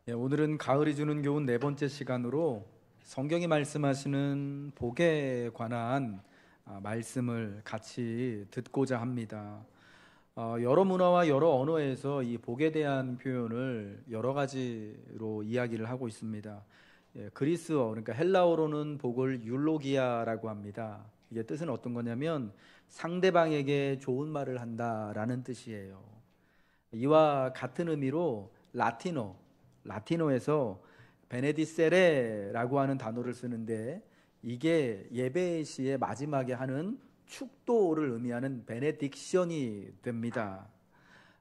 오늘은 가을이 주는 교훈 네 번째 시간으로 성경이 말씀하시는 복에 관한 말씀을 같이 듣고자 합니다. 여러 문화와 여러 언어에서 이 복에 대한 표현을 여러 가지로 이야기를 하고 있습니다. 그리스어, 그러니까 헬라어로는 복을 율로기아라고 합니다. 이게 뜻은 어떤 거냐면 상대방에게 좋은 말을 한다라는 뜻이에요. 이와 같은 의미로 라틴어에서 베네디세레라고 하는 단어를 쓰는데, 이게 예배 시의 마지막에 하는 축도를 의미하는 베네딕션이 됩니다.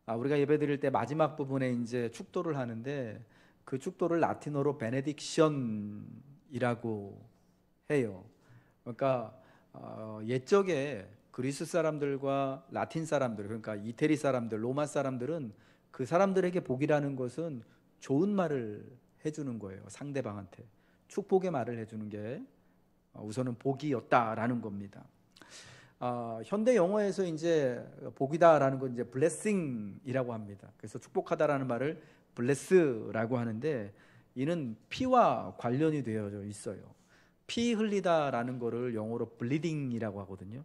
우리가 예배 드릴 때 마지막 부분에 이제 축도를 하는데, 그 축도를 라틴어로 베네딕션이라고 해요. 그러니까 옛적에 그리스 사람들과 라틴 사람들, 그러니까 이태리 사람들, 로마 사람들은 그 사람들에게 복이라는 것은 좋은 말을 해주는 거예요. 상대방한테 축복의 말을 해주는 게 우선은 복이었다라는 겁니다. 현대 영어에서 이제 복이다라는 건 이제 blessing이라고 합니다. 그래서 축복하다라는 말을 bless라고 하는데, 이는 피와 관련이 되어져 있어요. 피 흘리다라는 거를 영어로 bleeding이라고 하거든요.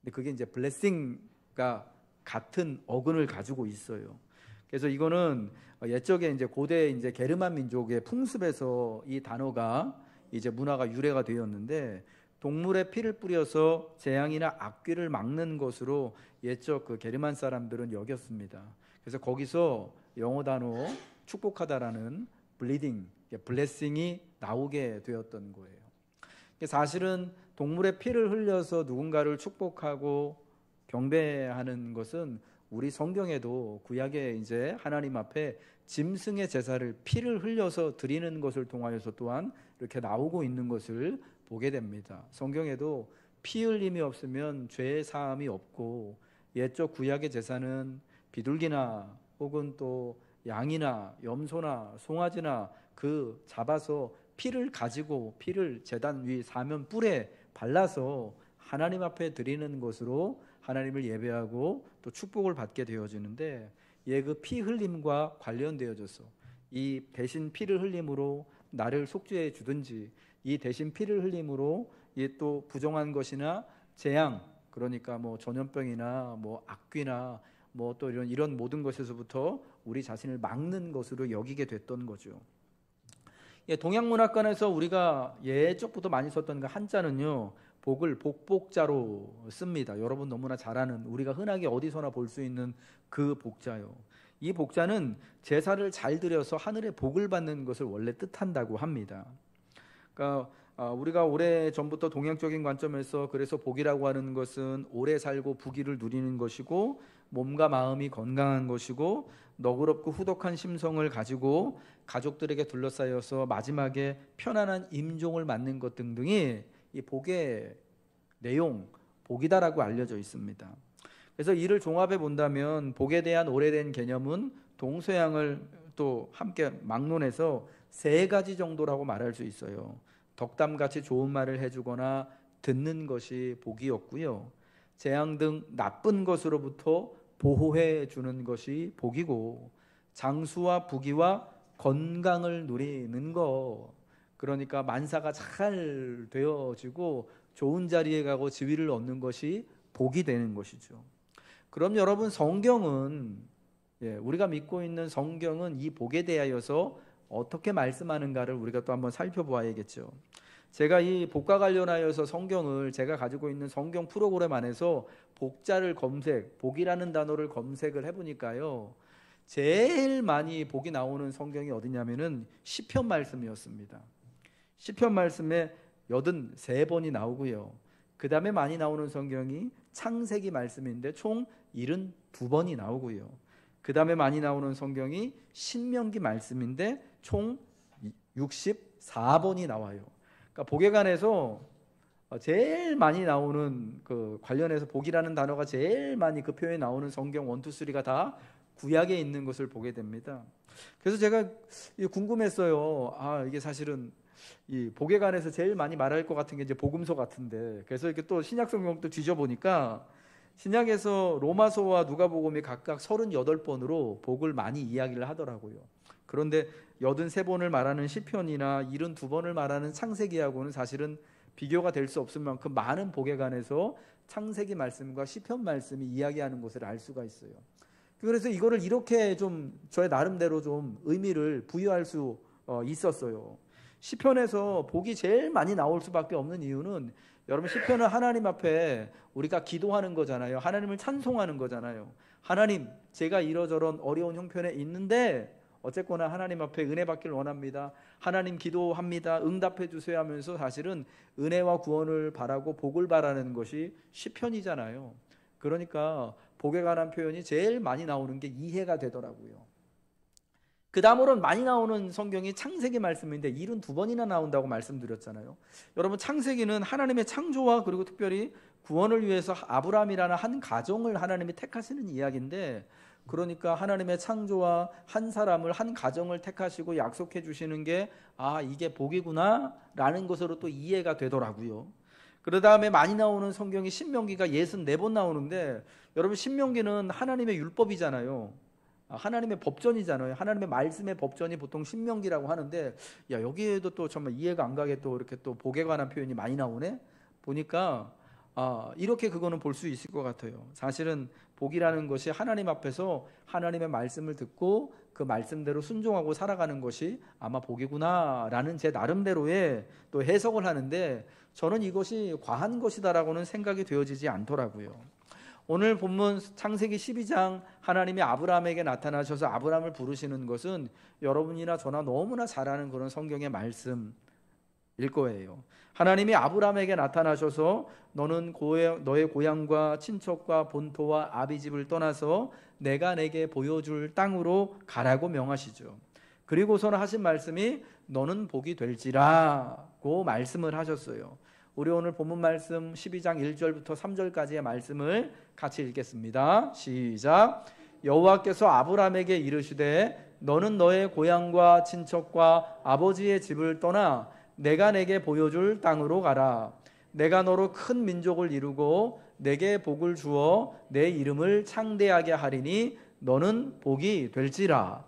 근데 그게 이제 blessing과 같은 어근을 가지고 있어요. 그래서 이거는 옛적에 이제 고대 이제 게르만 민족의 풍습에서 이 단어가 이제 문화가 유래가 되었는데, 동물의 피를 뿌려서 재앙이나 악귀를 막는 것으로 옛적 그 게르만 사람들은 여겼습니다. 그래서 거기서 영어 단어 축복하다라는 bleeding, blessing이 나오게 되었던 거예요. 사실은 동물의 피를 흘려서 누군가를 축복하고 경배하는 것은 우리 성경에도 구약에 이제 하나님 앞에 짐승의 제사를 피를 흘려서 드리는 것을 통하여서 또한 이렇게 나오고 있는 것을 보게 됩니다. 성경에도 피 흘림이 없으면 죄의 사함이 없고, 옛적 구약의 제사는 비둘기나 혹은 또 양이나 염소나 송아지나 그 잡아서 피를 가지고 피를 제단 위 사면 뿔에 발라서 하나님 앞에 드리는 것으로 하나님을 예배하고 또 축복을 받게 되어지는데, 그 피 흘림과 관련되어져서 이 대신 피를 흘림으로 나를 속죄해 주든지, 이 대신 피를 흘림으로 또 부정한 것이나 재앙, 그러니까 뭐 전염병이나 뭐 악귀나 뭐 또 이런 모든 것에서부터 우리 자신을 막는 것으로 여기게 됐던 거죠. 동양 문화권에서 우리가 예적부터 많이 썼던 그 한자는요, 복을 복복자로 씁니다. 여러분 너무나 잘 아는, 우리가 흔하게 어디서나 볼 수 있는 그 복자요. 이 복자는 제사를 잘 드려서 하늘의 복을 받는 것을 원래 뜻한다고 합니다. 그러니까 우리가 오래 전부터 동양적인 관점에서 그래서 복이라고 하는 것은 오래 살고 부귀를 누리는 것이고, 몸과 마음이 건강한 것이고, 너그럽고 후덕한 심성을 가지고 가족들에게 둘러싸여서 마지막에 편안한 임종을 맞는 것 등등이 이 복의 내용, 복이다라고 알려져 있습니다. 그래서 이를 종합해 본다면 복에 대한 오래된 개념은 동서양을 또 함께 막론해서 세 가지 정도라고 말할 수 있어요. 덕담같이 좋은 말을 해주거나 듣는 것이 복이었고요, 재앙 등 나쁜 것으로부터 보호해 주는 것이 복이고, 장수와 부귀와 건강을 누리는 것, 그러니까 만사가 잘 되어지고 좋은 자리에 가고 지위를 얻는 것이 복이 되는 것이죠. 그럼 여러분, 성경은 우리가 믿고 있는 성경은 이 복에 대하여서 어떻게 말씀하는가를 우리가 또 한번 살펴보아야겠죠. 제가 이 복과 관련하여서 성경을, 제가 가지고 있는 성경 프로그램 안에서 복자를 복이라는 단어를 검색을 해보니까요, 제일 많이 복이 나오는 성경이 어디냐면은 시편 말씀이었습니다. 시편 말씀에 83번이 나오고요, 그 다음에 많이 나오는 성경이 창세기 말씀인데 총 72번이 나오고요, 그 다음에 많이 나오는 성경이 신명기 말씀인데 총 64번이 나와요. 그러니까 복에 관해서 제일 많이 나오는 그 관련해서 복이라는 단어가 제일 많이 그 표현에 나오는 성경 1, 2, 3가 다 구약에 있는 것을 보게 됩니다. 그래서 제가 궁금했어요. 이게 사실은 이 복에 관해서 제일 많이 말할 것 같은 게 이제 복음서 같은데, 그래서 이렇게 또 신약 성경도 뒤져보니까 신약에서 로마서와 누가복음이 각각 38번으로 복을 많이 이야기를 하더라고요. 그런데 83번을 말하는 시편이나 72번을 말하는 창세기하고는 사실은 비교가 될 수 없을 만큼 많은 복에 관해서 창세기 말씀과 시편 말씀이 이야기하는 것을 알 수가 있어요. 그래서 이거를 이렇게 좀 저의 나름대로 좀 의미를 부여할 수 있었어요. 시편에서 복이 제일 많이 나올 수밖에 없는 이유는, 여러분, 시편은 하나님 앞에 우리가 기도하는 거잖아요. 하나님을 찬송하는 거잖아요. 하나님, 제가 이러저런 어려운 형편에 있는데 어쨌거나 하나님 앞에 은혜 받기를 원합니다. 하나님 기도합니다. 응답해 주세요 하면서 사실은 은혜와 구원을 바라고 복을 바라는 것이 시편이잖아요. 그러니까 복에 관한 표현이 제일 많이 나오는 게 이해가 되더라고요. 그 다음으로는 많이 나오는 성경이 창세기 말씀인데 72번이나 나온다고 말씀드렸잖아요. 여러분, 창세기는 하나님의 창조와 그리고 특별히 구원을 위해서 아브라함이라는 한 가정을 하나님이 택하시는 이야기인데, 그러니까 하나님의 창조와 한 사람을, 한 가정을 택하시고 약속해 주시는 게 이게 복이구나 라는 것으로 또 이해가 되더라고요. 그 다음에 많이 나오는 성경이 신명기가 64번 나오는데, 여러분, 신명기는 하나님의 율법이잖아요. 하나님의 법전이잖아요. 하나님의 말씀의 법전이 보통 신명기라고 하는데, 여기에도 또 정말 이해가 안 가게 또 이렇게 또 복에 관한 표현이 많이 나오네. 보니까 이렇게 그거는 볼 수 있을 것 같아요. 사실은 복이라는 것이 하나님 앞에서 하나님의 말씀을 듣고 그 말씀대로 순종하고 살아가는 것이 아마 복이구나라는 제 나름대로의 또 해석을 하는데, 저는 이것이 과한 것이다라고는 생각이 되어지지 않더라고요. 오늘 본문 창세기 12장 하나님이 아브라함에게 나타나셔서 아브라함을 부르시는 것은 여러분이나 저나 너무나 잘 아는 그런 성경의 말씀일 거예요. 하나님이 아브라함에게 나타나셔서 너는 너의 고향과 친척과 본토와 아비집을 떠나서 내가 내게 보여줄 땅으로 가라고 명하시죠. 그리고서는 하신 말씀이 너는 복이 될지라고 말씀을 하셨어요. 우리 오늘 본문 말씀 12장 1절부터 3절까지의 말씀을 같이 읽겠습니다. 시작. 여호와께서 아브라함에게 이르시되 너는 너의 고향과 친척과 아버지의 집을 떠나 내가 내게 보여줄 땅으로 가라. 내가 너로 큰 민족을 이루고 내게 복을 주어 내 이름을 창대하게 하리니 너는 복이 될지라.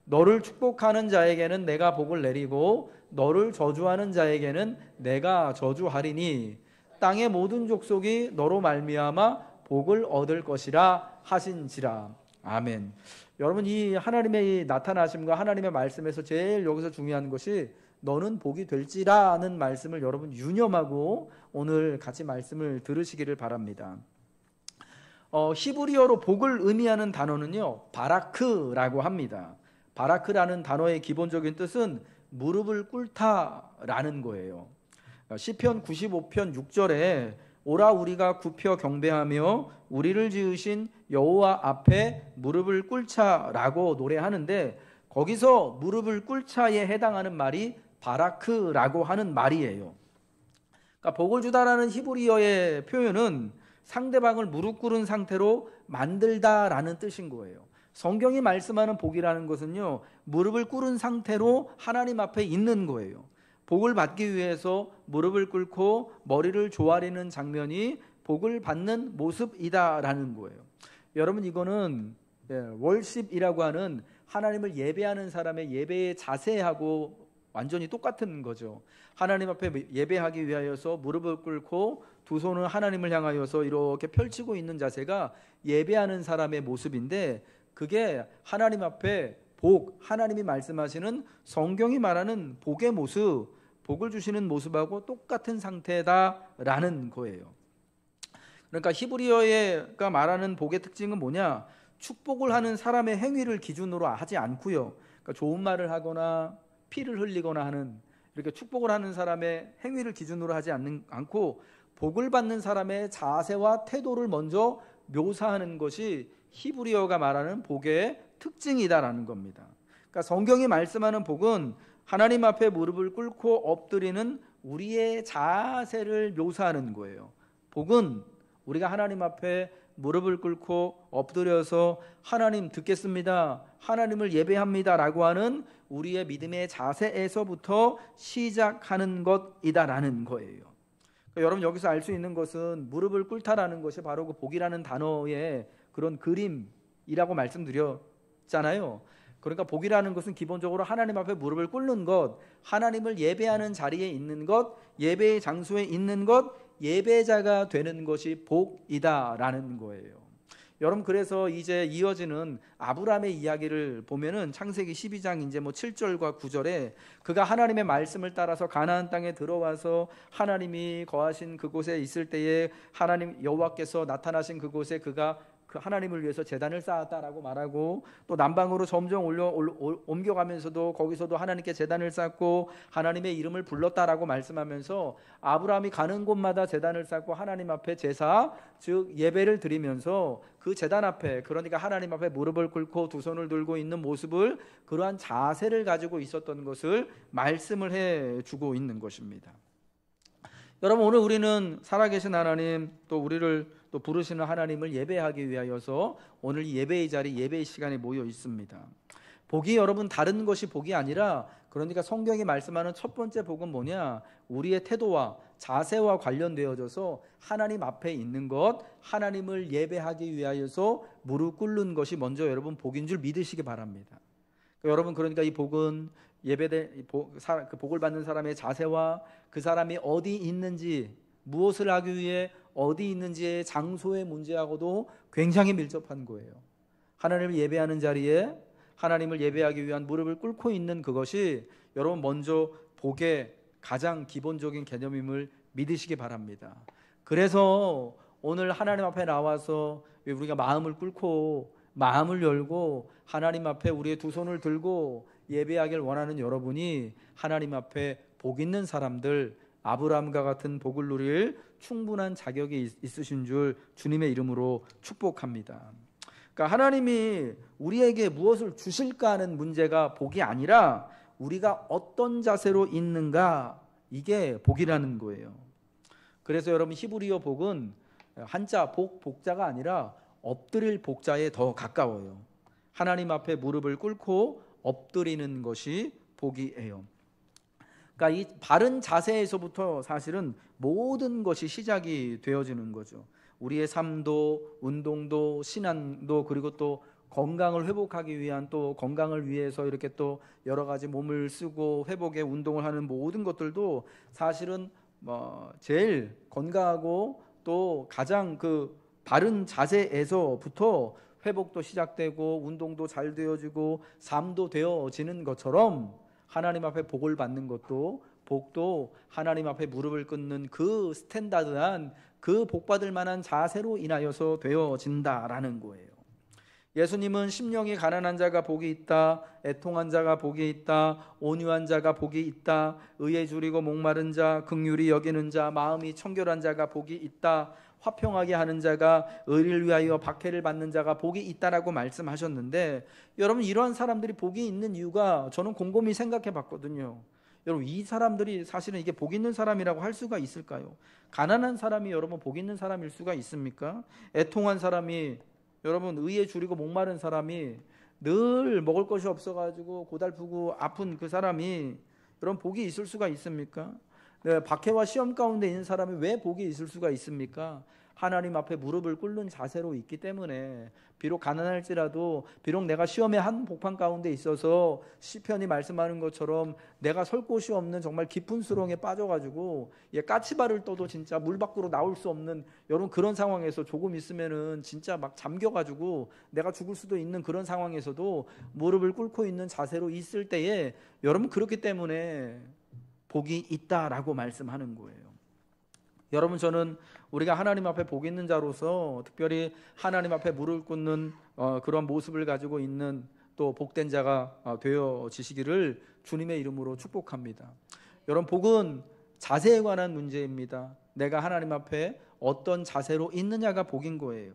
너를 축복하는 자에게는 내가 복을 내리고 너를 저주하는 자에게는 내가 저주하리니 땅의 모든 족속이 너로 말미암아 복을 얻을 것이라 하신지라. 아멘. 여러분, 이 하나님의 나타나심과 하나님의 말씀에서 제일 여기서 중요한 것이 너는 복이 될지라는 말씀을 여러분 유념하고 오늘 같이 말씀을 들으시기를 바랍니다. 히브리어로 복을 의미하는 단어는요, 바라크라고 합니다. 바라크라는 단어의 기본적인 뜻은 무릎을 꿇다라는 거예요. 시편 95편 6절에 오라 우리가 굽혀 경배하며 우리를 지으신 여호와 앞에 무릎을 꿇자라고 노래하는데, 거기서 무릎을 꿇자에 해당하는 말이 바라크라고 하는 말이에요. 그러니까 복을 주다라는 히브리어의 표현은 상대방을 무릎 꿇은 상태로 만들다라는 뜻인 거예요. 성경이 말씀하는 복이라는 것은요, 무릎을 꿇은 상태로 하나님 앞에 있는 거예요. 복을 받기 위해서 무릎을 꿇고 머리를 조아리는 장면이 복을 받는 모습이다라는 거예요. 여러분, 이거는 월십이라고 하는 하나님을 예배하는 사람의 예배의 자세하고 완전히 똑같은 거죠. 하나님 앞에 예배하기 위하여서 무릎을 꿇고 두 손을 하나님을 향하여서 이렇게 펼치고 있는 자세가 예배하는 사람의 모습인데, 그게 하나님 앞에 복, 하나님이 말씀하시는 성경이 말하는 복의 모습, 복을 주시는 모습하고 똑같은 상태다라는 거예요. 그러니까 히브리어가 말하는 복의 특징은 뭐냐? 축복을 하는 사람의 행위를 기준으로 하지 않고요. 그러니까 좋은 말을 하거나 피를 흘리거나 하는, 이렇게 축복을 하는 사람의 행위를 기준으로 하지 않고 복을 받는 사람의 자세와 태도를 먼저 묘사하는 것이 히브리어가 말하는 복의 특징이다라는 겁니다. 그러니까 성경이 말씀하는 복은 하나님 앞에 무릎을 꿇고 엎드리는 우리의 자세를 묘사하는 거예요. 복은 우리가 하나님 앞에 무릎을 꿇고 엎드려서 하나님 듣겠습니다, 하나님을 예배합니다라고 하는 우리의 믿음의 자세에서부터 시작하는 것이다라는 거예요. 그러니까 여러분, 여기서 알 수 있는 것은 무릎을 꿇다라는 것이 바로 그 복이라는 단어의 그런 그림이라고 말씀드렸잖아요. 그러니까 복이라는 것은 기본적으로 하나님 앞에 무릎을 꿇는 것, 하나님을 예배하는 자리에 있는 것, 예배의 장소에 있는 것, 예배자가 되는 것이 복이다라는 거예요. 여러분, 그래서 이제 이어지는 아브라함의 이야기를 보면은 창세기 12장 이제 7절과 9절에 그가 하나님의 말씀을 따라서 가나안 땅에 들어와서 하나님이 거하신 그곳에 있을 때에 하나님 여호와께서 나타나신 그곳에 그가 그 하나님을 위해서 제단을 쌓았다라고 말하고, 또 남방으로 점점 옮겨가면서도 거기서도 하나님께 제단을 쌓고 하나님의 이름을 불렀다라고 말씀하면서 아브라함이 가는 곳마다 제단을 쌓고 하나님 앞에 제사, 즉 예배를 드리면서 그 제단 앞에, 그러니까 하나님 앞에 무릎을 꿇고 두 손을 들고 있는 모습을, 그러한 자세를 가지고 있었던 것을 말씀을 해주고 있는 것입니다. 여러분, 오늘 우리는 살아계신 하나님, 또 우리를 또 부르시는 하나님을 예배하기 위하여서 오늘 이 예배의 자리, 예배의 시간에 모여 있습니다. 복이 여러분 다른 것이 복이 아니라, 그러니까 성경이 말씀하는 첫 번째 복은 뭐냐? 우리의 태도와 자세와 관련되어져서 하나님 앞에 있는 것, 하나님을 예배하기 위하여서 무릎 꿇는 것이 먼저 여러분 복인 줄 믿으시기 바랍니다. 여러분, 그러니까 이 복은 그 복을 받는 사람의 자세와 그 사람이 어디 있는지, 무엇을 하기 위해 어디 있는지의 장소의 문제하고도 굉장히 밀접한 거예요. 하나님을 예배하는 자리에 하나님을 예배하기 위한 무릎을 꿇고 있는 그것이 여러분 먼저 복의 가장 기본적인 개념임을 믿으시기 바랍니다. 그래서 오늘 하나님 앞에 나와서 우리가 마음을 꿇고 마음을 열고 하나님 앞에 우리의 두 손을 들고 예배하길 원하는 여러분이 하나님 앞에 복 있는 사람들, 아브라함과 같은 복을 누릴 충분한 자격이 있으신 줄 주님의 이름으로 축복합니다. 그러니까 하나님이 우리에게 무엇을 주실까 하는 문제가 복이 아니라 우리가 어떤 자세로 있는가, 이게 복이라는 거예요. 그래서 여러분, 히브리어 복은 한자 복자가 아니라 엎드릴 복자에 더 가까워요. 하나님 앞에 무릎을 꿇고 엎드리는 것이 복이에요. 그러니까 이 바른 자세에서부터 사실은 모든 것이 시작이 되어지는 거죠. 우리의 삶도, 운동도, 신앙도, 그리고 또 건강을 회복하기 위한, 또 건강을 위해서 이렇게 또 여러 가지 몸을 쓰고 회복에 운동을 하는 모든 것들도 사실은 제일 건강하고 또 가장 그 바른 자세에서부터 회복도 시작되고 운동도 잘 되어지고 삶도 되어지는 것처럼, 하나님 앞에 복을 받는 것도, 복도 하나님 앞에 무릎을 꿇는 그 스탠다드한, 그 복받을 만한 자세로 인하여서 되어진다라는 거예요. 예수님은 심령이 가난한 자가 복이 있다, 애통한 자가 복이 있다, 온유한 자가 복이 있다, 의에 줄이고 목마른 자, 긍휼히 여기는 자, 마음이 청결한 자가 복이 있다, 화평하게 하는 자가, 의를 위하여 박해를 받는 자가 복이 있다라고 말씀하셨는데, 여러분, 이러한 사람들이 복이 있는 이유가 저는 곰곰이 생각해 봤거든요. 여러분, 이 사람들이 사실은 이게 복 있는 사람이라고 할 수가 있을까요? 가난한 사람이 여러분 복 있는 사람일 수가 있습니까? 애통한 사람이, 여러분 의에 줄이고 목마른 사람이, 늘 먹을 것이 없어가지고 고달프고 아픈 그 사람이 여러분 복이 있을 수가 있습니까? 네, 박해와 시험 가운데 있는 사람이 왜 복이 있을 수가 있습니까? 하나님 앞에 무릎을 꿇는 자세로 있기 때문에. 비록 가난할지라도, 비록 내가 시험의 한 복판 가운데 있어서 시편이 말씀하는 것처럼 내가 설 곳이 없는 정말 깊은 수렁에 빠져가지고 까치발을 떠도 진짜 물 밖으로 나올 수 없는, 여러분 그런 상황에서 조금 있으면은 진짜 막 잠겨가지고 내가 죽을 수도 있는 그런 상황에서도 무릎을 꿇고 있는 자세로 있을 때에, 여러분 그렇기 때문에 복이 있다라고 말씀하는 거예요. 여러분, 저는 우리가 하나님 앞에 복 있는 자로서 특별히 하나님 앞에 무릎 꿇는 그런 모습을 가지고 있는 또 복된 자가 되어지시기를 주님의 이름으로 축복합니다. 여러분, 복은 자세에 관한 문제입니다. 내가 하나님 앞에 어떤 자세로 있느냐가 복인 거예요.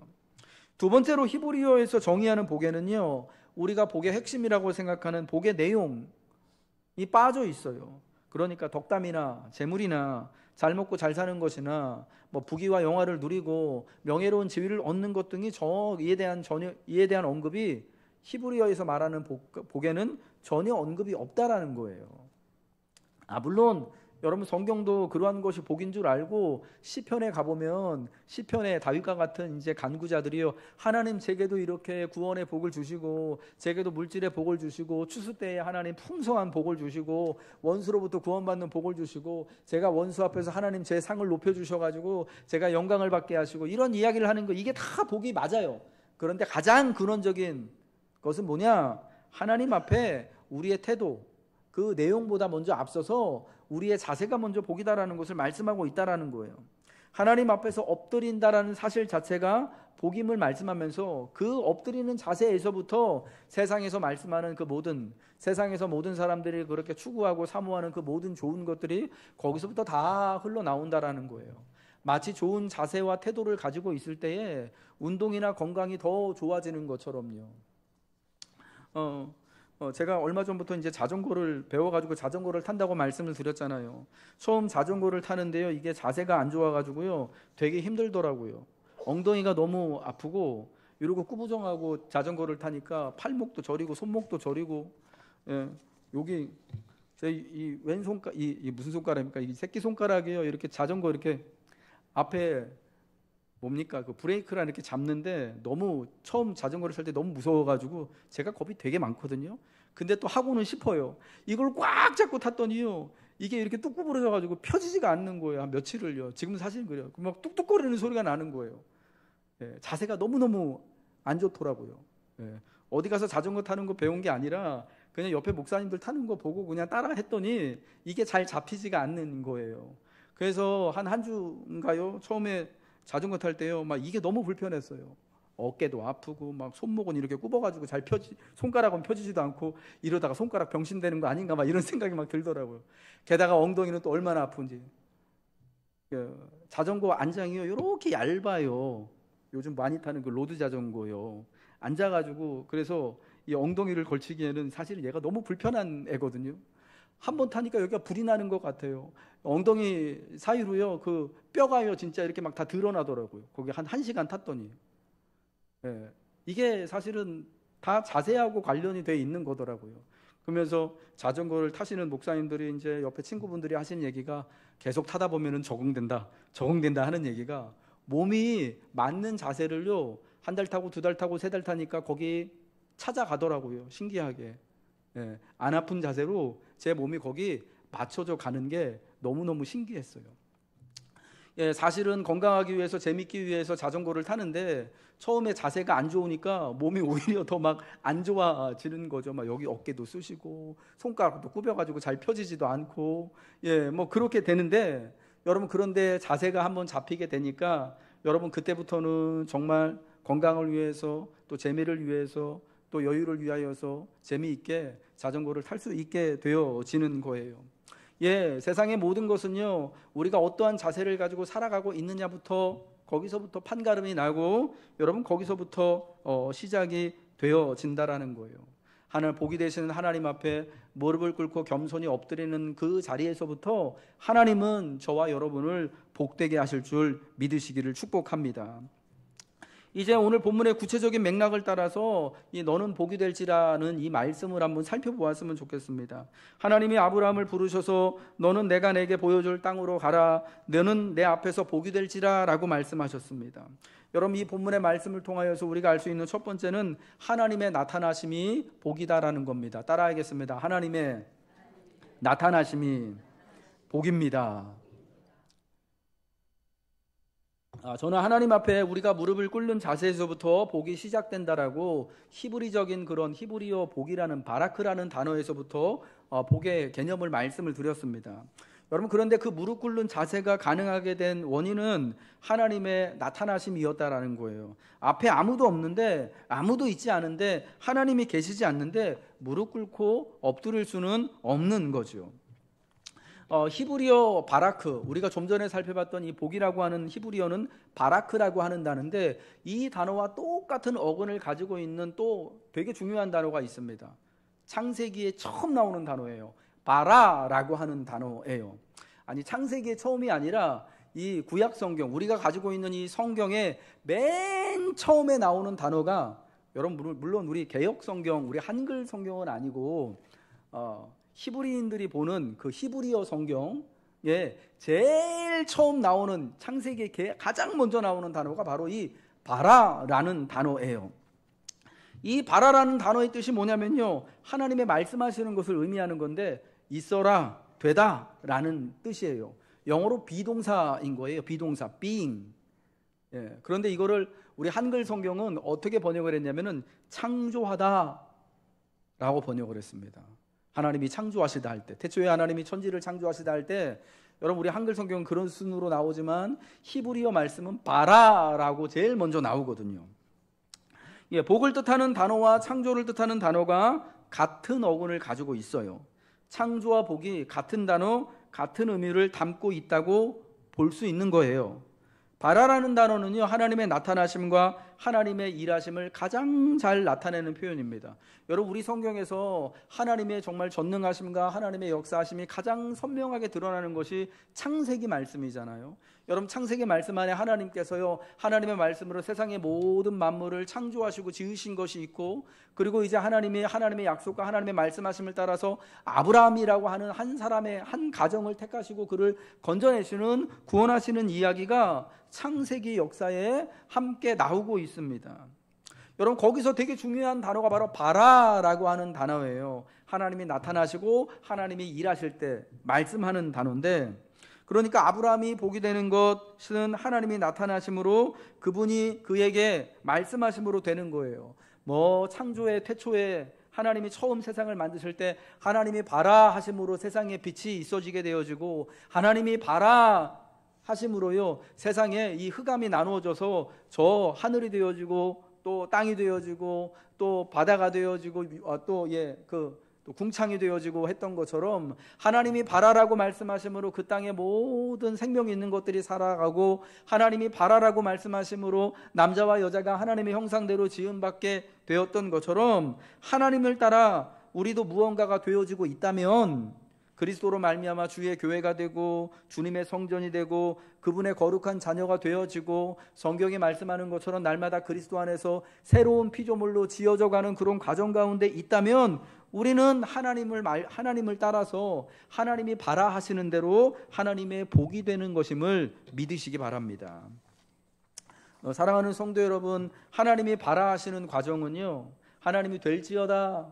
두 번째로 히브리어에서 정의하는 복에는요, 우리가 복의 핵심이라고 생각하는 복의 내용이 빠져 있어요. 그러니까 덕담이나 재물이나 잘 먹고 잘 사는 것이나 부귀와 영화를 누리고 명예로운 지위를 얻는 것 등이 이에 대한 언급이 히브리어에서 말하는 복에는 전혀 언급이 없다라는 거예요. 물론 여러분 성경도 그러한 것이 복인 줄 알고 시편에 가보면 시편에 다윗과 같은 이제 간구자들이요, 하나님 제게도 이렇게 구원의 복을 주시고 제게도 물질의 복을 주시고 추수 때에 하나님 풍성한 복을 주시고 원수로부터 구원받는 복을 주시고 제가 원수 앞에서 하나님 제 상을 높여주셔가지고 제가 영광을 받게 하시고 이런 이야기를 하는 거, 이게 다 복이 맞아요. 그런데 가장 근원적인 것은 뭐냐? 하나님 앞에 우리의 태도, 그 내용보다 먼저 앞서서 우리의 자세가 먼저 복이다라는 것을 말씀하고 있다라는 거예요. 하나님 앞에서 엎드린다라는 사실 자체가 복임을 말씀하면서 그 엎드리는 자세에서부터 세상에서 말씀하는 그 모든, 세상에서 모든 사람들이 그렇게 추구하고 사모하는 그 모든 좋은 것들이 거기서부터 다 흘러나온다라는 거예요. 마치 좋은 자세와 태도를 가지고 있을 때에 운동이나 건강이 더 좋아지는 것처럼요. 제가 얼마 전부터 이제 자전거를 배워가지고 자전거를 탄다고 말씀을 드렸잖아요. 처음 자전거를 타는데요, 이게 자세가 안 좋아가지고요, 되게 힘들더라고요. ong덩이가 너무 아프고 이러고 꾸부정하고 자전거를 타니까 팔목도 저리고 손목도 저리고, 예, 여기 제 이 왼손가락, 이 무슨 손가락입니까? 이 새끼 손가락이요, 이렇게 자전거 이렇게 앞에 뭡니까? 그 브레이크를 이렇게 잡는데 너무 처음 자전거를 탈 때 너무 무서워가지고 제가 겁이 되게 많거든요. 근데 또 하고는 싶어요. 이걸 꽉 잡고 탔더니요, 이게 이렇게 뚝 구부러져가지고 펴지지가 않는 거예요. 한 며칠을요. 지금 사실 그래요. 막 뚝뚝거리는 소리가 나는 거예요. 예, 자세가 너무너무 안 좋더라고요. 예, 어디 가서 자전거 타는 거 배운 게 아니라 그냥 옆에 목사님들 타는 거 보고 그냥 따라 했더니 이게 잘 잡히지가 않는 거예요. 그래서 한 주인가요? 처음에 자전거 탈 때요, 막 이게 너무 불편했어요. 어깨도 아프고 막 손목은 이렇게 굽어가지고 잘 손가락은 펴지지도 않고 이러다가 손가락 병신되는 거 아닌가 막 이런 생각이 막 들더라고요. 게다가 엉덩이는 또 얼마나 아픈지. 자전거 안장이요, 이렇게 얇아요. 요즘 많이 타는 그 로드 자전거요. 앉아가지고 그래서 이 엉덩이를 걸치기에는 사실은 얘가 너무 불편한 애거든요. 한번 타니까 여기가 불이 나는 것 같아요. 엉덩이 사이로요, 그 뼈가요 진짜 이렇게 막 다 드러나더라고요. 거기 한 1시간 탔더니. 예, 이게 사실은 다 자세하고 관련이 돼 있는 거더라고요. 그러면서 자전거를 타시는 목사님들이 이제 옆에 친구분들이 하시는 얘기가, 계속 타다 보면은 적응된다 하는 얘기가, 몸이 맞는 자세를요, 한 달 타고 2달 타고 3달 타니까 거기 찾아가더라고요. 신기하게. 예, 안 아픈 자세로 제 몸이 거기 맞춰져 가는 게 너무너무 신기했어요. 예, 사실은 건강하기 위해서, 재밌기 위해서 자전거를 타는데 처음에 자세가 안 좋으니까 몸이 오히려 더 막 안 좋아지는 거죠. 막 여기 어깨도 쑤시고 손가락도 구벼가지고 잘 펴지지도 않고, 예, 뭐 그렇게 되는데, 여러분 그런데 자세가 한번 잡히게 되니까 여러분 그때부터는 정말 건강을 위해서, 또 재미를 위해서, 또 여유를 위하여서 재미있게 자전거를 탈 수 있게 되어지는 거예요. 예, 세상의 모든 것은요, 우리가 어떠한 자세를 가지고 살아가고 있느냐부터, 거기서부터 판가름이 나고, 여러분 거기서부터 시작이 되어진다라는 거예요. 하늘 복이 되시는 하나님 앞에 무릎을 꿇고 겸손히 엎드리는 그 자리에서부터 하나님은 저와 여러분을 복되게 하실 줄 믿으시기를 축복합니다. 이제 오늘 본문의 구체적인 맥락을 따라서 이 너는 복이 될지라는 이 말씀을 한번 살펴보았으면 좋겠습니다. 하나님이 아브라함을 부르셔서 너는 내가 내게 보여줄 땅으로 가라, 너는 내 앞에서 복이 될지라 라고 말씀하셨습니다. 여러분 이 본문의 말씀을 통하여서 우리가 알 수 있는 첫 번째는 하나님의 나타나심이 복이다라는 겁니다. 따라하겠습니다. 하나님의 나타나심이 복입니다. 저는 하나님 앞에 우리가 무릎을 꿇는 자세에서부터 복이 시작된다라고 히브리적인 그런 히브리어 복이라는 바라크라는 단어에서부터 복의 개념을 말씀을 드렸습니다. 여러분 그런데 그 무릎 꿇는 자세가 가능하게 된 원인은 하나님의 나타나심이었다라는 거예요. 앞에 아무도 없는데, 아무도 있지 않은데, 하나님이 계시지 않는데 무릎 꿇고 엎드릴 수는 없는 거죠. 히브리어 바라크, 우리가 좀 전에 살펴봤던 이 복이라고 하는 히브리어는 바라크라고 하는 단어인데, 이 단어와 똑같은 어근을 가지고 있는 또 되게 중요한 단어가 있습니다. 창세기에 처음 나오는 단어예요. 바라라고 하는 단어예요. 아니 창세기의 처음이 아니라 이 구약 성경, 우리가 가지고 있는 이 성경의 맨 처음에 나오는 단어가, 여러분 물론 우리 개역 성경, 우리 한글 성경은 아니고 히브리인들이 보는 그 히브리어 성경, 제일 처음 나오는, 창세기에 가장 먼저 나오는 단어가 바로 이 바라라는 단어예요. 이 바라라는 단어의 뜻이 뭐냐면요, 하나님의 말씀하시는 것을 의미하는 건데 있어라, 되다 라는 뜻이에요. 영어로 비동사인 거예요. 비동사, being. 그런데 이거를 우리 한글 성경은 어떻게 번역을 했냐면은 창조하다 라고 번역을 했습니다. 하나님이 창조하시다 할 때, 태초에 하나님이 천지를 창조하시다 할 때, 여러분 우리 한글 성경은 그런 순으로 나오지만 히브리어 말씀은 바라라고 제일 먼저 나오거든요. 복을 뜻하는 단어와 창조를 뜻하는 단어가 같은 어근을 가지고 있어요. 창조와 복이 같은 단어, 같은 의미를 담고 있다고 볼 수 있는 거예요. 바라라는 단어는요, 하나님의 나타나심과 하나님의 일하심을 가장 잘 나타내는 표현입니다. 여러분 우리 성경에서 하나님의 정말 전능하심과 하나님의 역사하심이 가장 선명하게 드러나는 것이 창세기 말씀이잖아요. 여러분 창세기 말씀 안에 하나님께서요, 하나님의 말씀으로 세상의 모든 만물을 창조하시고 지으신 것이 있고, 그리고 이제 하나님의 약속과 하나님의 말씀하심을 따라서 아브라함이라고 하는 한 사람의 한 가정을 택하시고 그를 건져내시는, 구원하시는 이야기가 창세기 역사에 함께 나오고 있습니다. 여러분 거기서 되게 중요한 단어가 바로 바라라고 하는 단어예요. 하나님이 나타나시고 하나님이 일하실 때 말씀하는 단어인데, 그러니까 아브라함이 복이 되는 것은 하나님이 나타나심으로, 그분이 그에게 말씀하심으로 되는 거예요. 창조의 태초에 하나님이 처음 세상을 만드실 때 하나님이 바라 하심으로 세상에 빛이 있어지게 되어지고, 하나님이 바라 하심으로요, 세상에 이 흑암이 나누어져서 저 하늘이 되어지고 또 땅이 되어지고 또 바다가 되어지고 또 궁창이 되어지고 했던 것처럼, 하나님이 바라라고 말씀하심으로 그 땅에 모든 생명이 있는 것들이 살아가고, 하나님이 바라라고 말씀하심으로 남자와 여자가 하나님의 형상대로 지음받게 되었던 것처럼, 하나님을 따라 우리도 무언가가 되어지고 있다면 그리스도로 말미암아 주의 교회가 되고 주님의 성전이 되고 그분의 거룩한 자녀가 되어지고, 성경이 말씀하는 것처럼 날마다 그리스도 안에서 새로운 피조물로 지어져가는 그런 과정 가운데 있다면, 우리는 하나님을 따라서 하나님이 바라하시는 대로 하나님의 복이 되는 것임을 믿으시기 바랍니다. 사랑하는 성도 여러분, 하나님이 바라하시는 과정은요, 하나님이 될지어다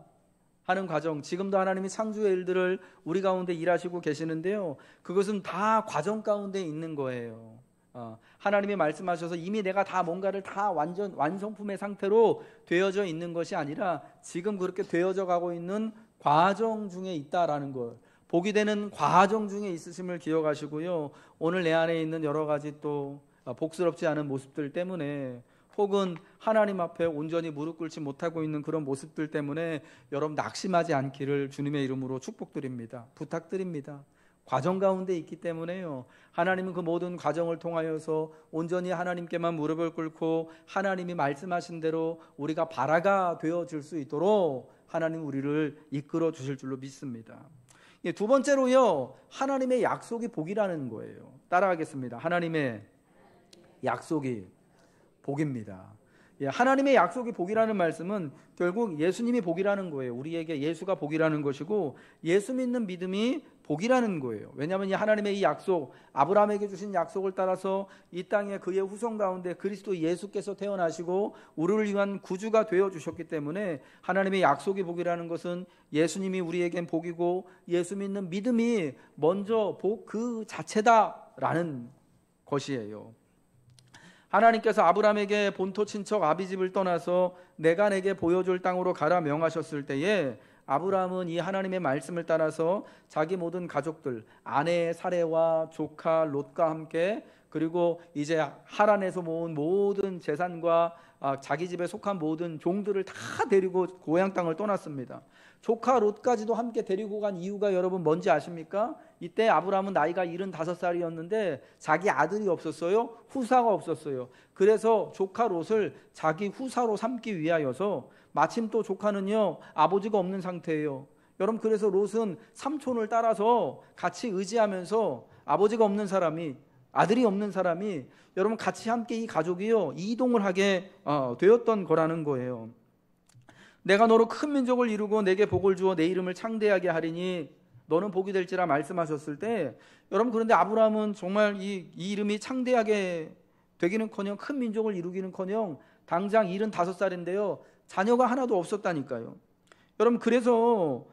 하는 과정, 지금도 하나님이 창조의 일들을 우리 가운데 일하시고 계시는데요, 그것은 다 과정 가운데 있는 거예요. 하나님이 말씀하셔서 이미 내가 다 뭔가를 다 완성품의 상태로 되어져 있는 것이 아니라 지금 그렇게 되어져 가고 있는 과정 중에 있다라는 것, 복이 되는 과정 중에 있으심을 기억하시고요, 오늘 내 안에 있는 여러 가지 또 복스럽지 않은 모습들 때문에, 혹은 하나님 앞에 온전히 무릎 꿇지 못하고 있는 그런 모습들 때문에 여러분 낙심하지 않기를 주님의 이름으로 축복드립니다. 부탁드립니다. 과정 가운데 있기 때문에요, 하나님은 그 모든 과정을 통하여서 온전히 하나님께만 무릎을 꿇고 하나님이 말씀하신 대로 우리가 바라가 되어질 수 있도록 하나님 우리를 이끌어 주실 줄로 믿습니다. 두 번째로요, 하나님의 약속이 복이라는 거예요. 따라하겠습니다. 하나님의 약속이 복입니다. 하나님의 약속이 복이라는 말씀은 결국 예수님이 복이라는 거예요. 우리에게 예수가 복이라는 것이고, 예수 믿는 믿음이 복이라는 거예요. 왜냐하면 이 하나님의 이 약속, 아브라함에게 주신 약속을 따라서 이 땅에 그의 후손 가운데 그리스도 예수께서 태어나시고 우리를 위한 구주가 되어주셨기 때문에, 하나님의 약속이 복이라는 것은 예수님이 우리에겐 복이고, 예수 믿는 믿음이 먼저 복 그 자체다라는 것이에요. 하나님께서 아브라함에게 본토 친척 아비집을 떠나서 내가 내게 보여줄 땅으로 가라 명하셨을 때에, 아브라함은 이 하나님의 말씀을 따라서 자기 모든 가족들, 아내의 사레와 조카 롯과 함께, 그리고 이제 하란에서 모은 모든 재산과 자기 집에 속한 모든 종들을 다 데리고 고향 땅을 떠났습니다. 조카 롯까지도 함께 데리고 간 이유가 여러분 뭔지 아십니까? 이때 아브라함은 나이가 75살이었는데 자기 아들이 없었어요. 후사가 없었어요. 그래서 조카 롯을 자기 후사로 삼기 위하여서, 마침 또 조카는요 아버지가 없는 상태예요. 여러분 그래서 롯은 삼촌을 따라서 같이 의지하면서 아버지가 없는 사람이, 아들이 없는 사람이 여러분 같이 함께 이 가족이요 이동을 하게 되었던 거라는 거예요. 내가 너로 큰 민족을 이루고 내게 복을 주어 내 이름을 창대하게 하리니 너는 복이 될지라 말씀하셨을 때, 여러분 그런데 아브라함은 정말 이 이름이 창대하게 되기는커녕 큰 민족을 이루기는커녕 당장 75살인데요 자녀가 하나도 없었다니까요. 여러분 그래서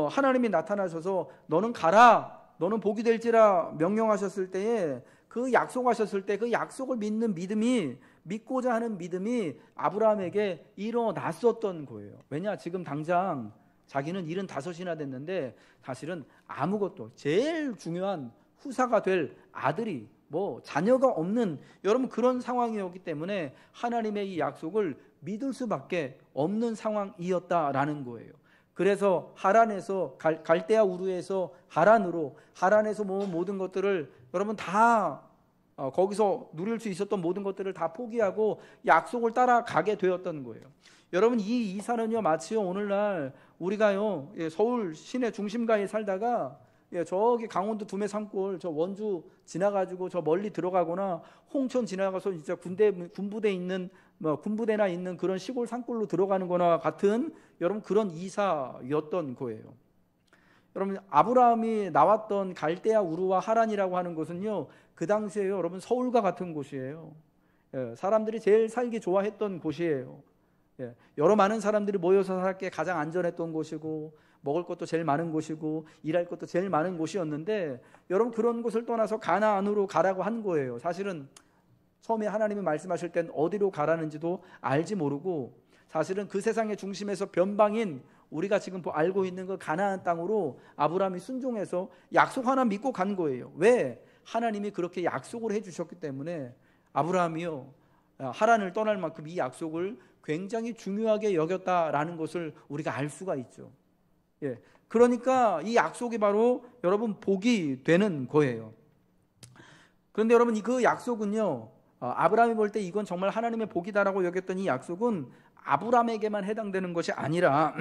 하나님이 나타나셔서 너는 가라, 너는 복이 될지라 명령하셨을 때에 그 약속하셨을 때 그 약속을 믿는 믿음이, 믿고자 하는 믿음이 아브라함에게 일어났었던 거예요. 왜냐, 지금 당장 자기는 75이나 됐는데 사실은 아무것도, 제일 중요한 후사가 될 아들이, 자녀가 없는, 여러분 그런 상황이었기 때문에 하나님의 이 약속을 믿을 수밖에 없는 상황이었다라는 거예요. 그래서 하란에서 갈대아 우르에서 하란에서 모든 것들을 여러분 다 거기서 누릴 수 있었던 모든 것들을 다 포기하고 약속을 따라가게 되었던 거예요. 여러분 이 이사는요 마치요 오늘날 우리가요 서울 시내 중심가에 살다가 저기 강원도 두메 산골 저 원주 지나가지고 저 멀리 들어가거나 홍천 지나가서 진짜 군부대나 있는 그런 시골 산골로 들어가는 거나 같은 여러분 그런 이사였던 거예요. 여러분 아브라함이 나왔던 갈대아 우르와 하란이라고 하는 곳은요 그 당시에 여러분 서울과 같은 곳이에요. 사람들이 제일 살기 좋아했던 곳이에요. 여러 많은 사람들이 모여서 살기 가장 안전했던 곳이고 먹을 것도 제일 많은 곳이고 일할 것도 제일 많은 곳이었는데 여러분 그런 곳을 떠나서 가나안으로 가라고 한 거예요. 사실은 처음에 하나님이 말씀하실 땐 어디로 가라는지도 알지 모르고 사실은 그 세상의 중심에서 변방인 우리가 지금 알고 있는 그 가나안 땅으로 아브라함이 순종해서 약속 하나 믿고 간 거예요. 왜? 하나님이 그렇게 약속을 해주셨기 때문에 아브라함이요 하란을 떠날 만큼 이 약속을 굉장히 중요하게 여겼다라는 것을 우리가 알 수가 있죠. 그러니까 이 약속이 바로 여러분 복이 되는 거예요. 그런데 여러분 그 약속은요 아브라함이 볼 때 이건 정말 하나님의 복이다라고 여겼던 이 약속은 아브라함에게만 해당되는 것이 아니라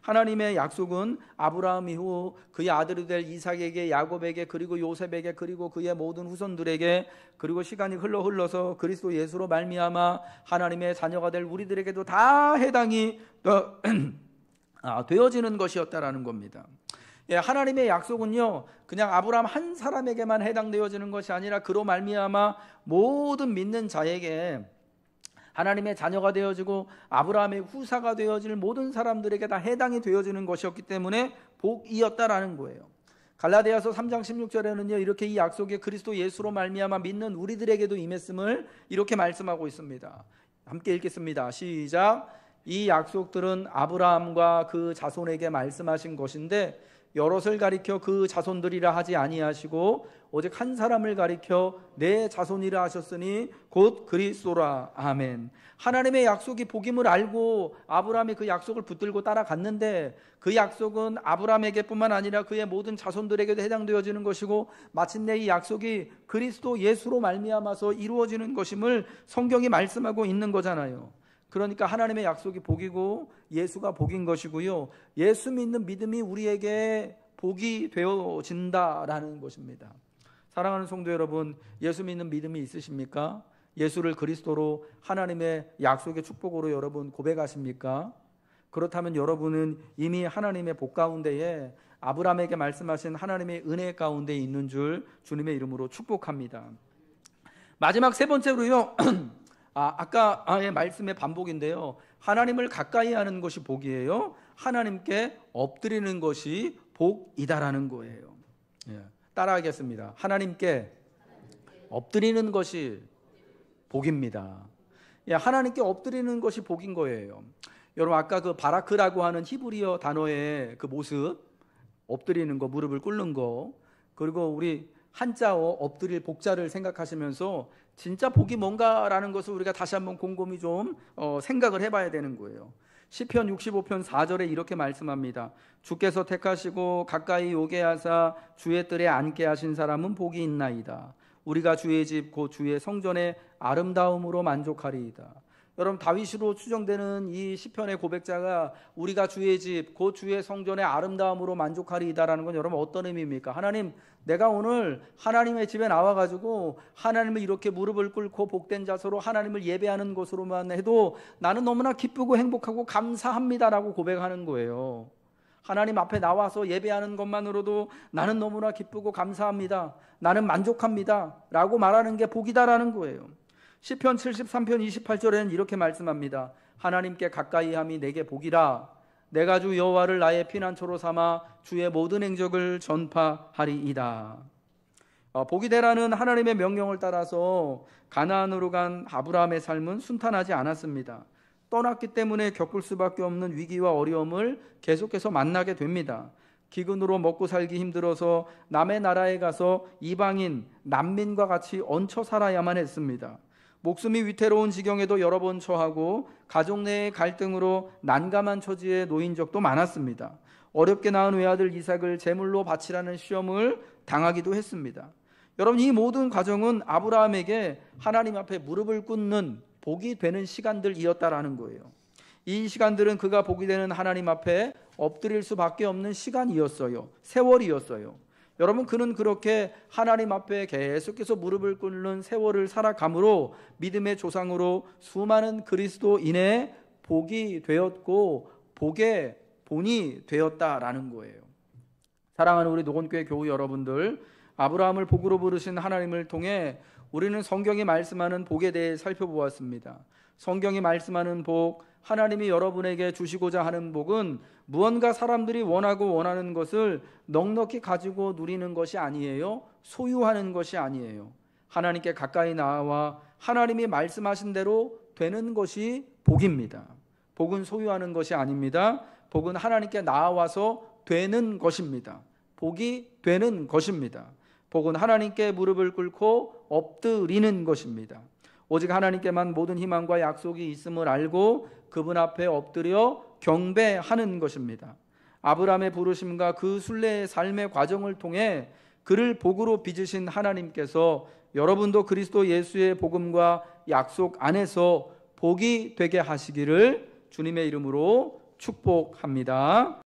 하나님의 약속은 아브라함 이후 그의 아들이 될 이삭에게, 야곱에게, 그리고 요셉에게, 그리고 그의 모든 후손들에게, 그리고 시간이 흘러서 그리스도 예수로 말미암아 하나님의 자녀가 될 우리들에게도 다 해당이 되어지는 것이었다라는 겁니다. 하나님의 약속은요 그냥 아브라함 한 사람에게만 해당되어지는 것이 아니라 그로 말미암아 모든 믿는 자에게 하나님의 자녀가 되어지고 아브라함의 후사가 되어질 모든 사람들에게 다 해당이 되어지는 것이었기 때문에 복이었다라는 거예요. 갈라디아서 3장 16절에는요 이렇게 이 약속이 그리스도 예수로 말미암아 믿는 우리들에게도 임했음을 이렇게 말씀하고 있습니다. 함께 읽겠습니다. 시작. 이 약속들은 아브라함과 그 자손에게 말씀하신 것인데 여럿을 가리켜 그 자손들이라 하지 아니하시고 오직 한 사람을 가리켜 내 자손이라 하셨으니 곧 그리스도라. 아멘. 하나님의 약속이 복임을 알고 아브라함이 그 약속을 붙들고 따라갔는데 그 약속은 아브라함에게 뿐만 아니라 그의 모든 자손들에게도 해당되어지는 것이고 마침내 이 약속이 그리스도 예수로 말미암아서 이루어지는 것임을 성경이 말씀하고 있는 거잖아요. 그러니까 하나님의 약속이 복이고 예수가 복인 것이고요 예수 믿는 믿음이 우리에게 복이 되어진다라는 것입니다. 사랑하는 성도 여러분, 예수 믿는 믿음이 있으십니까? 예수를 그리스도로 하나님의 약속의 축복으로 여러분 고백하십니까? 그렇다면 여러분은 이미 하나님의 복 가운데에 아브라함에게 말씀하신 하나님의 은혜 가운데 있는 줄 주님의 이름으로 축복합니다. 마지막 세 번째로요 아까의 말씀의 반복인데요 하나님을 가까이 하는 것이 복이에요. 하나님께 엎드리는 것이 복이다라는 거예요. 따라하겠습니다. 하나님께 엎드리는 것이 복입니다. 하나님께 엎드리는 것이 복인 거예요. 여러분 아까 그 바라크라고 하는 히브리어 단어의 그 모습, 엎드리는 거, 무릎을 꿇는 거, 그리고 우리 한자어 엎드릴 복자를 생각하시면서 진짜 복이 뭔가라는 것을 우리가 다시 한번 곰곰이 좀 생각을 해봐야 되는 거예요. 시편 65편 4절에 이렇게 말씀합니다. 주께서 택하시고 가까이 오게 하사 주의 뜰에 앉게 하신 사람은 복이 있나이다. 우리가 주의 집 곧 주의 성전의 아름다움으로 만족하리이다. 여러분 다윗으로 추정되는 이 시편의 고백자가 우리가 주의 집 곧 주의 성전의 아름다움으로 만족하리이다라는 건 여러분 어떤 의미입니까? 하나님, 내가 오늘 하나님의 집에 나와가지고 하나님을 이렇게 무릎을 꿇고 복된 자세로 하나님을 예배하는 것으로만 해도 나는 너무나 기쁘고 행복하고 감사합니다라고 고백하는 거예요. 하나님 앞에 나와서 예배하는 것만으로도 나는 너무나 기쁘고 감사합니다, 나는 만족합니다 라고 말하는 게 복이다라는 거예요. 시편 73편 28절에는 이렇게 말씀합니다. 하나님께 가까이함이 내게 복이라. 내가 주 여호와를 나의 피난처로 삼아 주의 모든 행적을 전파하리이다. 복이 되라는 하나님의 명령을 따라서 가나안으로 간 아브라함의 삶은 순탄하지 않았습니다. 떠났기 때문에 겪을 수밖에 없는 위기와 어려움을 계속해서 만나게 됩니다. 기근으로 먹고 살기 힘들어서 남의 나라에 가서 이방인, 난민과 같이 얹혀 살아야만 했습니다. 목숨이 위태로운 지경에도 여러 번 처하고 가족 내의 갈등으로 난감한 처지에 놓인 적도 많았습니다. 어렵게 낳은 외아들 이삭을 제물로 바치라는 시험을 당하기도 했습니다. 여러분, 이 모든 과정은 아브라함에게 하나님 앞에 무릎을 꿇는 복이 되는 시간들이었다라는 거예요. 이 시간들은 그가 복이 되는 하나님 앞에 엎드릴 수밖에 없는 시간이었어요. 세월이었어요. 여러분, 그는 그렇게 하나님 앞에 계속해서 무릎을 꿇는 세월을 살아감으로 믿음의 조상으로 수많은 그리스도인의 복이 되었고 복의 본이 되었다라는 거예요. 사랑하는 우리 노건교회 교우 여러분들, 아브라함을 복으로 부르신 하나님을 통해 우리는 성경이 말씀하는 복에 대해 살펴보았습니다. 성경이 말씀하는 복, 하나님이 여러분에게 주시고자 하는 복은 무언가 사람들이 원하고 원하는 것을 넉넉히 가지고 누리는 것이 아니에요. 소유하는 것이 아니에요. 하나님께 가까이 나와 하나님이 말씀하신 대로 되는 것이 복입니다. 복은 소유하는 것이 아닙니다. 복은 하나님께 나와서 되는 것입니다. 복이 되는 것입니다. 복은 하나님께 무릎을 꿇고 엎드리는 것입니다. 오직 하나님께만 모든 희망과 약속이 있음을 알고 그분 앞에 엎드려 경배하는 것입니다. 아브라함의 부르심과 그 순례의 삶의 과정을 통해 그를 복으로 빚으신 하나님께서 여러분도 그리스도 예수의 복음과 약속 안에서 복이 되게 하시기를 주님의 이름으로 축복합니다.